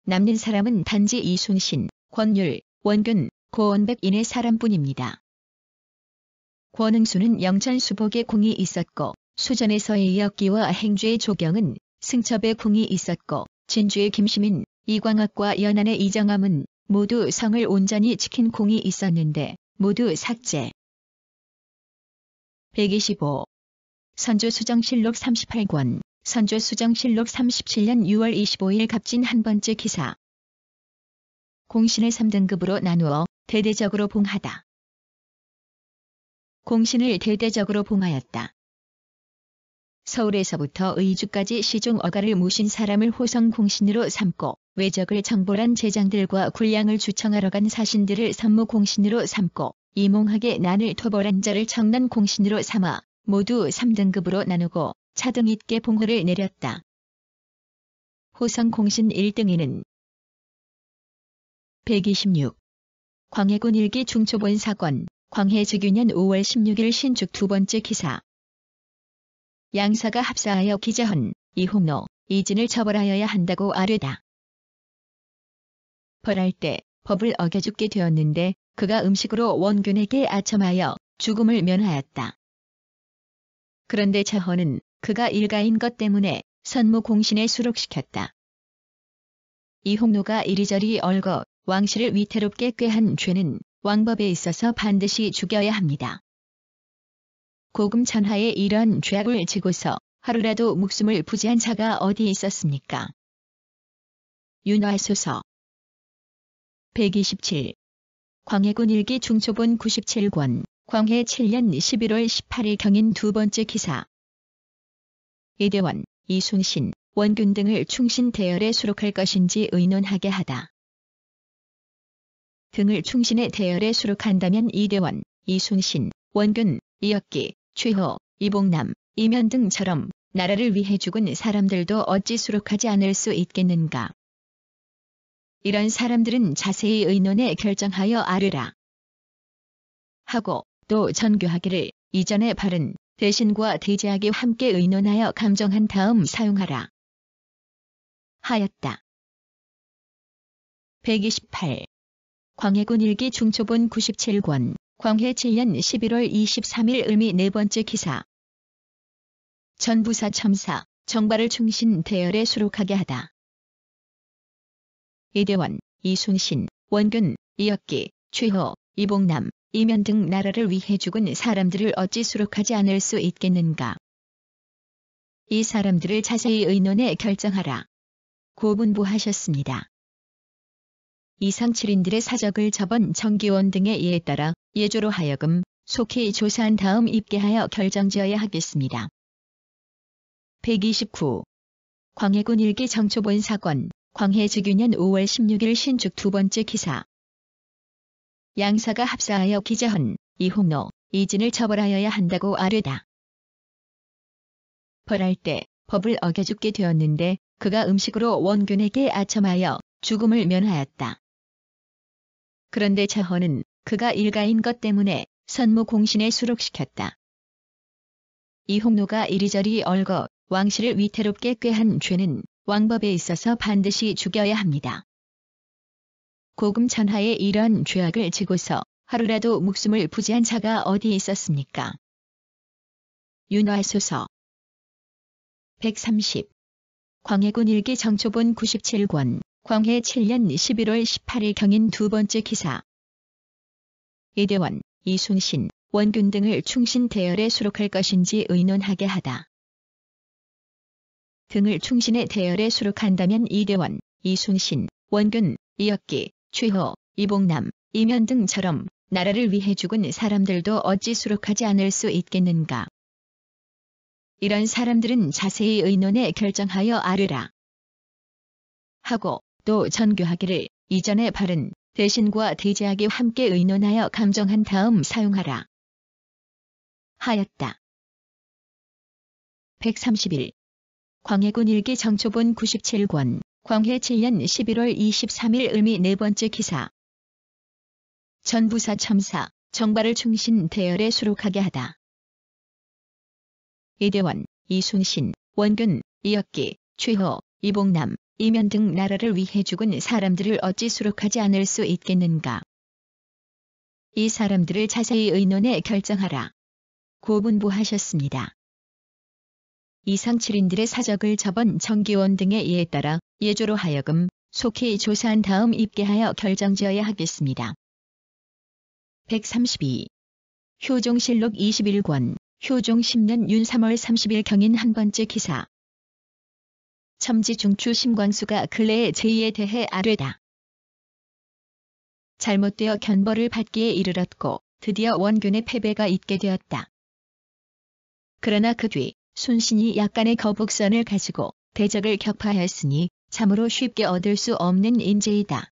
남는 사람은 단지 이순신, 권율, 원균, 고원백인의 사람뿐입니다. 권응수는 영천수복의 공이 있었고 수전에서의 이역기와 행주의 조경은 승첩의 공이 있었고 진주의 김시민, 이광학과 연안의 이정암은 모두 성을 온전히 지킨 공이 있었는데 모두 삭제. 125. 선조수정실록 38권, 선조수정실록 37년 6월 25일 갑진 한 번째 기사. 공신을 3등급으로 나누어 대대적으로 봉하다. 공신을 대대적으로 봉하였다. 서울에서부터 의주까지 시종 어가를 모신 사람을 호성 공신으로 삼고 외적을 정벌한 제장들과 군량을 주청하러 간 사신들을 선무 공신으로 삼고 이몽하게 난을 토벌한 자를 청난 공신으로 삼아 모두 3등급으로 나누고 차등 있게 봉호를 내렸다. 호성 공신 1등에는 126. 광해군 일기 중초본 사건, 광해 즉위년 5월 16일 신축 두 번째 기사. 양사가 합사하여 기자헌, 이홍로, 이진을 처벌하여야 한다고 아뢰다. 벌할 때 법을 어겨 죽게 되었는데 그가 음식으로 원균에게 아첨하여 죽음을 면하였다. 그런데 자헌은 그가 일가인 것 때문에 선무 공신에 수록시켰다. 이홍로가 이리저리 얽어 왕실을 위태롭게 꾀한 죄는 왕법에 있어서 반드시 죽여야 합니다. 고금 천하에 이런 죄악을 지고서 하루라도 목숨을 부지한 자가 어디 있었습니까? 윤화소서 127. 광해군 일기 중초본 97권, 광해 7년 11월 18일 경인 두 번째 기사. 이대원, 이순신, 원균 등을 충신 대열에 수록할 것인지 의논하게 하다. 등을 충신의 대열에 수록한다면 이대원, 이순신, 원균, 이혁기, 최호, 이봉남, 이면 등처럼 나라를 위해 죽은 사람들도 어찌 수록하지 않을 수 있겠는가. 이런 사람들은 자세히 의논해 결정하여 아르라. 하고 또 전교하기를 이전에 바른 대신과 대제하기 함께 의논하여 감정한 다음 사용하라. 하였다. 128. 광해군 일기 중초본 97권, 광해 7년 11월 23일 을미 네 번째 기사. 전부사 첨사, 정발을 충신 대열에 수록하게 하다. 이대원, 이순신, 원균, 이혁기, 최호, 이봉남, 이면 등 나라를 위해 죽은 사람들을 어찌 수록하지 않을 수 있겠는가. 이 사람들을 자세히 의논해 결정하라. 고분부하셨습니다. 이상 7인들의 사적을 저번 정기원 등의 예에 따라 예조로 하여금 속히 조사한 다음 입계하여 결정지어야 하겠습니다. 129. 광해군 일기 정초본 사건, 광해 즉유년 5월 16일 신축 두 번째 기사. 양사가 합사하여 기자헌, 이홍로, 이진을 처벌하여야 한다고 아뢰다. 벌할 때 법을 어겨 죽게 되었는데 그가 음식으로 원균에게 아첨하여 죽음을 면하였다. 그런데 자헌은 그가 일가인 것 때문에 선무공신에 수록시켰다. 이홍로가 이리저리 얽어 왕실을 위태롭게 꾀한 죄는 왕법에 있어서 반드시 죽여야 합니다. 고금 천하에 이런 죄악을 지고서 하루라도 목숨을 부지한 자가 어디 있었습니까? 윤화소서. 130. 광해군 일기 정초본 97권, 광해 7년 11월 18일 경인 두 번째 기사. 이대원, 이순신, 원균 등을 충신 대열에 수록할 것인지 의논하게 하다. 등을 충신의 대열에 수록한다면 이대원, 이순신, 원균, 이혁기, 최호, 이봉남, 이면 등처럼 나라를 위해 죽은 사람들도 어찌 수록하지 않을 수 있겠는가. 이런 사람들은 자세히 의논해 결정하여 아르라. 하고 또 전교하기를 이전에 바른 대신과 대제하기 함께 의논하여 감정한 다음 사용하라. 하였다. 131. 광해군 일기 정초본 97권, 광해 7년 11월 23일 을미 네 번째 기사. 전부사 첨사, 정발을 충신 대열에 수록하게 하다. 이대원, 이순신, 원균, 이혁기, 최호, 이봉남, 이면 등 나라를 위해 죽은 사람들을 어찌 수록하지 않을 수 있겠는가. 이 사람들을 자세히 의논해 결정하라. 고분부하셨습니다. 이상 7인들의 사적을 저번 정기원 등의 예에 따라 예조로 하여금 속히 조사한 다음 입계하여 결정지어야 하겠습니다. 132. 효종실록 21권, 효종 10년 윤 3월 30일 경인 한 번째 기사. 첨지 중추 심광수가 근래의 제의에 대해 아뢰다. 잘못되어 견벌을 받기에 이르렀고 드디어 원균의 패배가 있게 되었다. 그러나 그 뒤 순신이 약간의 거북선을 가지고 대적을 격파하였으니 참으로 쉽게 얻을 수 없는 인재이다.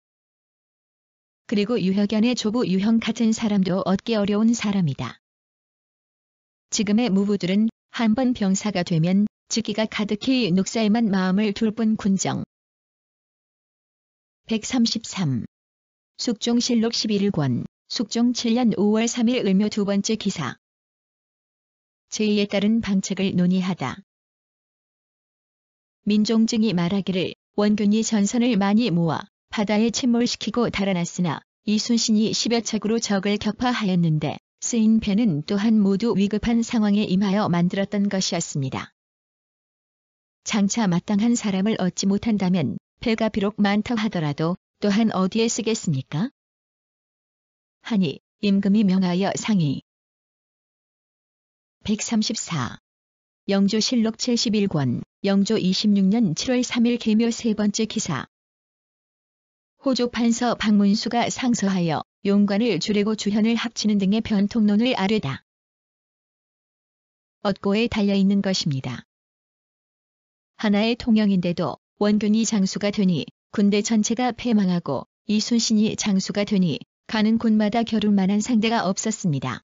그리고 유혁연의 조부 유형 같은 사람도 얻기 어려운 사람이다. 지금의 무부들은 한번 병사가 되면 즉기가 가득히 녹사에만 마음을 둘 뿐 군정. 133. 숙종실록 11권, 숙종 7년 5월 3일 을묘 두 번째 기사. 제의에 따른 방책을 논의하다. 민종증이 말하기를 원균이 전선을 많이 모아 바다에 침몰시키고 달아났으나 이순신이 10여 척으로 적을 격파하였는데 쓰인 배는 또한 모두 위급한 상황에 임하여 만들었던 것이었습니다. 장차 마땅한 사람을 얻지 못한다면 배가 비록 많다 하더라도 또한 어디에 쓰겠습니까? 하니 임금이 명하여 상의. 134. 영조실록 71권, 영조 26년 7월 3일 계묘 세 번째 기사. 호조 판서 박문수가 상서하여 용관을 줄이고 주현을 합치는 등의 변통론을 아뢰다. 얻고에 달려있는 것입니다. 하나의 통영인데도 원균이 장수가 되니 군대 전체가 패망하고 이순신이 장수가 되니 가는 곳마다 겨룰 만한 상대가 없었습니다.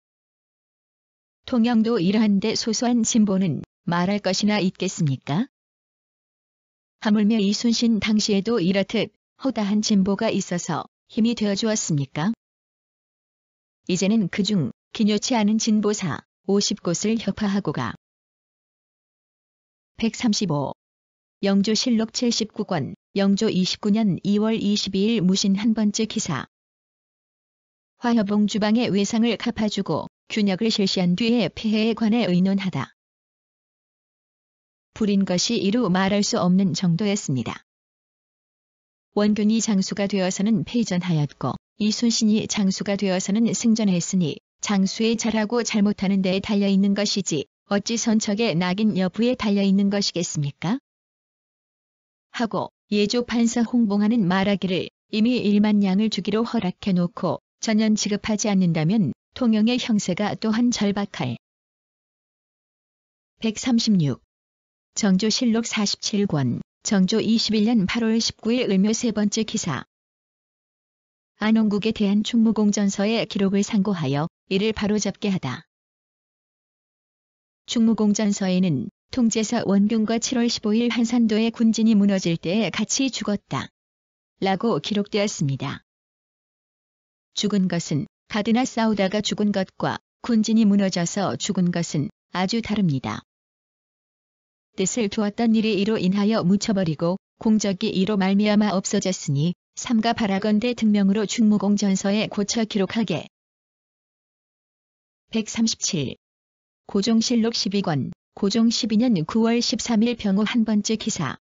통영도 이러한데 소소한 진보는 말할 것이나 있겠습니까? 하물며 이순신 당시에도 이렇듯 허다한 진보가 있어서 힘이 되어주었습니까? 이제는 그중 기묘치 않은 진보사 50곳을 협파하고가 135. 영조실록 79권 영조 29년 2월 22일 무신 한 번째 기사. 화협봉 주방의 외상을 갚아주고 균역을 실시한 뒤에 폐해에 관해 의논하다. 불인 것이 이루 말할 수 없는 정도였습니다. 원균이 장수가 되어서는 패전하였고 이순신이 장수가 되어서는 승전했으니 장수의 잘하고 잘못하는 데에 달려있는 것이지 어찌 선척의 낙인 여부에 달려있는 것이겠습니까? 하고 예조 판서 홍봉하는 말하기를 이미 1만 양을 주기로 허락해놓고 전연 지급하지 않는다면 통영의 형세가 또한 절박할. 136. 정조실록 47권 정조 21년 8월 19일 을묘 세 번째 기사. 안홍국에 대한 충무공전서의 기록을 상고하여 이를 바로잡게 하다. 충무공전서에는 통제사 원균과 7월 15일 한산도의 군진이 무너질 때에 같이 죽었다. 라고 기록되었습니다. 죽은 것은 가드나 싸우다가 죽은 것과 군진이 무너져서 죽은 것은 아주 다릅니다. 뜻을 두었던 일이 이로 인하여 묻혀버리고 공적이 이로 말미암아 없어졌으니 삼가 바라건대 등명으로 충무공전서에 고쳐 기록하게. 137. 고종실록 12권 고종 12년 9월 13일 병호 한 번째 기사.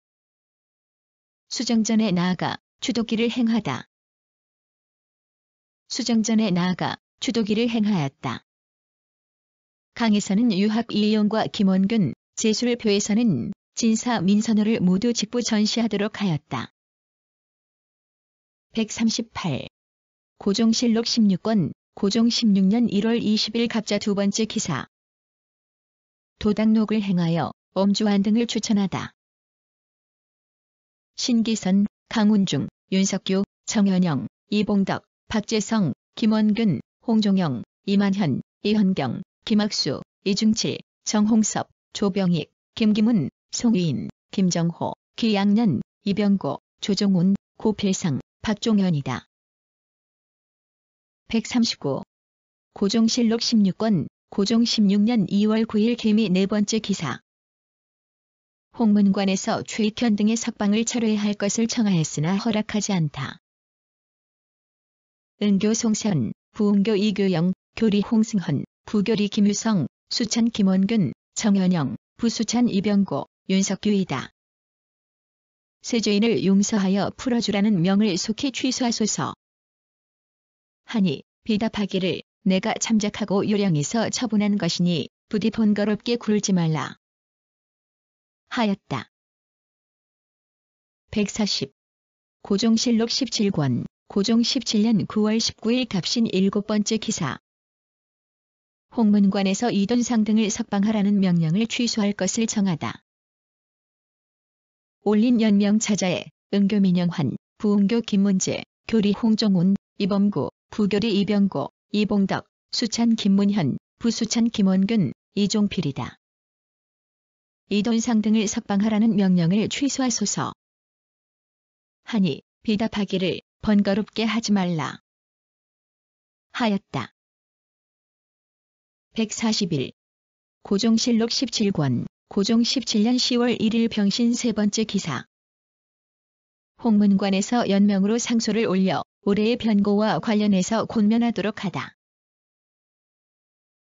수정전에 나아가 추도기를 행하다. 수정전에 나아가 추도기를 행하였다. 강에서는 유학 이용과 김원균, 제술표에서는 진사 민선호를 모두 직부 전시하도록 하였다. 138. 고종실록 16권 고종 16년 1월 20일 갑자 두 번째 기사. 도당록을 행하여 엄주환 등을 추천하다. 신기선, 강운중, 윤석규, 정현영, 이봉덕, 박재성, 김원균, 홍종영, 이만현, 이현경, 김학수, 이중칠, 정홍섭, 조병익, 김기문, 송위인, 김정호, 기양년, 이병고, 조종훈, 고필상, 박종현이다. 139. 고종실록 16권 고종 16년 2월 9일 개미 네 번째 기사. 홍문관에서 최익현 등의 석방을 철회할 것을 청하였으나 허락하지 않다. 은교 송세헌, 부은교 이교영, 교리 홍승헌, 부교리 김유성, 수찬 김원균, 정현영, 부수찬 이병고, 윤석규이다. 세죄인을 용서하여 풀어주라는 명을 속히 취소하소서. 하니 비답하기를 내가 참작하고 요령에서 처분한 것이니 부디 번거롭게 굴지 말라. 하였다. 140. 고종실록 17권 고종 17년 9월 19일 갑신 7번째 기사. 홍문관에서 이돈상 등을 석방하라는 명령을 취소할 것을 정하다. 올린 연명 차자에 은교 민영환, 부은교 김문재, 교리 홍종훈, 이범구, 부교리 이병고, 이봉덕, 수찬 김문현, 부수찬 김원균, 이종필이다. 이돈상 등을 석방하라는 명령을 취소하소서. 하니 비답하기를 번거롭게 하지 말라. 하였다. 141. 고종실록 17권 고종 17년 10월 1일 병신 세 번째 기사. 홍문관에서 연명으로 상소를 올려 올해의 변고와 관련해서 권면하도록 하다.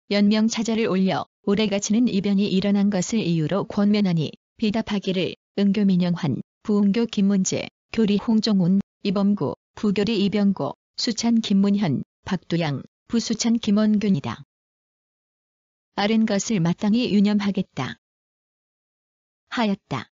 연명 차자를 올려 올해가 치는 이변이 일어난 것을 이유로 권면하니 비답하기를 은교 민영환, 부은교 김문재, 교리 홍종훈, 이범구, 부교리 이병고, 수찬 김문현, 박두양, 부수찬 김원균이다. 아른 것을 마땅히 유념하겠다. 하였다.